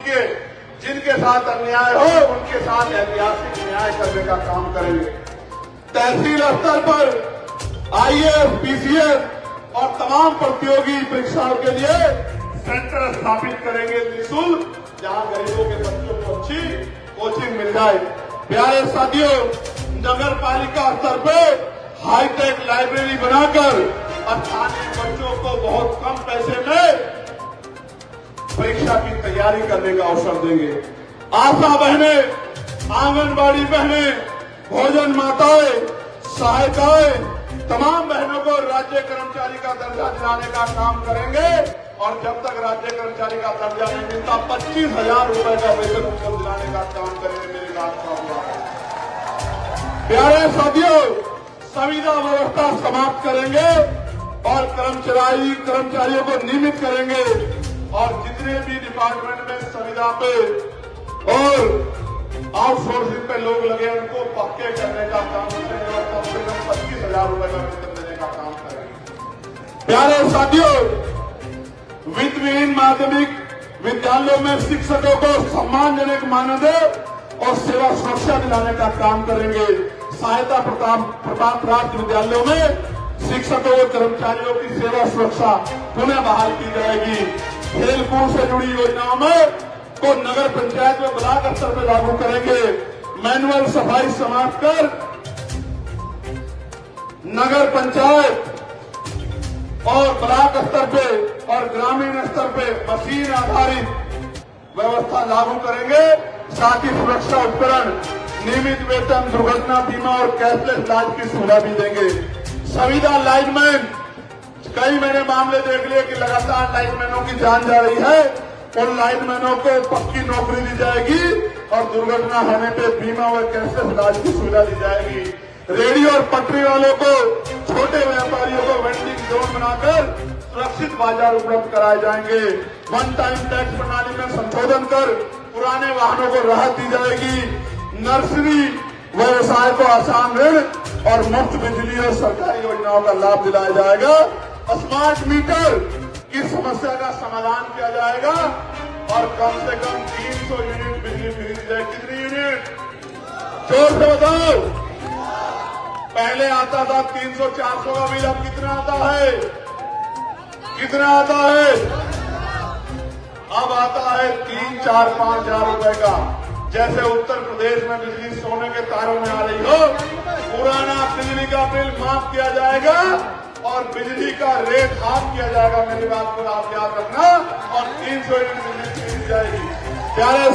के जिनके साथ अन्याय हो उनके साथ ऐतिहासिक न्याय करने का काम करेंगे। तहसील स्तर पर आईएएस, पीसीएस और तमाम प्रतियोगी परीक्षाओं के लिए सेंटर स्थापित करेंगे निःशुल्क, जहां गरीबों के बच्चों को अच्छी कोचिंग मिल जाए। प्यारे साथियों, नगर पालिका स्तर पर हाईटेक लाइब्रेरी बनाकर स्थानीय बच्चों को बहुत कम पैसे में परीक्षा की तैयारी करने का अवसर देंगे। आशा बहनें, आंगनबाड़ी बहनें, भोजन माताएं, सहायिकाएं, तमाम बहनों को राज्य कर्मचारी का दर्जा दिलाने का काम करेंगे और जब तक राज्य कर्मचारी का दर्जा नहीं मिलता 25,000 रुपए का वेतन उनको दिलाने का काम करेंगे। मेरी बात का हुआ। प्यारे साथियों, संविदा व्यवस्था समाप्त करेंगे और कर्मचारियों को नियमित करेंगे और जितने भी डिपार्टमेंट में संविदा पे और आउटसोर्सिंग पे लोग लगे उनको पक्के करने का काम करेंगे और कम से कम 25,000 रुपए का वेतन देने का काम करेंगे। प्यारे साथियों, वित्त विहीन माध्यमिक विद्यालयों में शिक्षकों को सम्मानजनक मानदेय और सेवा सुरक्षा दिलाने का काम करेंगे। सहायता प्राप्त विद्यालयों में शिक्षकों और कर्मचारियों की सेवा सुरक्षा पुनः बहाल की जाएगी। खेलकूद से जुड़ी योजनाओं में को नगर पंचायत में ब्लॉक स्तर पर लागू करेंगे। मैनुअल सफाई समाप्त कर नगर पंचायत और ब्लॉक स्तर पे और ग्रामीण स्तर पे मशीन आधारित व्यवस्था लागू करेंगे। साथ ही सुरक्षा उपकरण, नियमित वेतन, दुर्घटना बीमा और कैशलेस इलाज की सुविधा भी देंगे। संविदा लाइनमैन, कई मैंने मामले देख लिए कि लगातार लाइनमैनों की जान जा रही है। उन लाइनमैनों को पक्की नौकरी दी जाएगी और दुर्घटना होने पे बीमा और कैशलेस इलाज की सुविधा दी जाएगी। रेडी और पटरी वालों को, छोटे व्यापारियों को वेंडिंग जोन बनाकर सुरक्षित बाजार उपलब्ध कराए जाएंगे। वन टाइम टैक्स प्रणाली में संशोधन कर पुराने वाहनों को राहत दी जाएगी। नर्सरी व्यवसाय को आसान ऋण और मुफ्त बिजली और सरकारी योजनाओं का लाभ दिलाया जाएगा। स्मार्ट मीटर की समस्या का समाधान किया जाएगा और कम से कम 300 यूनिट बिजली फ्री दी जाएगी। कितनी यूनिट? जोर से बताओ। पहले आता था 300-400 का बिल, अब कितना आता है? कितना आता है? अब आता है 3-4-5 हजार रुपए का। जैसे उत्तर प्रदेश में बिजली सोने के तारों में आ रही हो, पुराना बिजली का बिल माफ किया जाएगा और बिजली का रेट हाफ किया जाएगा। मेरी बात को आप याद रखना और 300 यूनिट बिजली दी जाएगी। प्यारे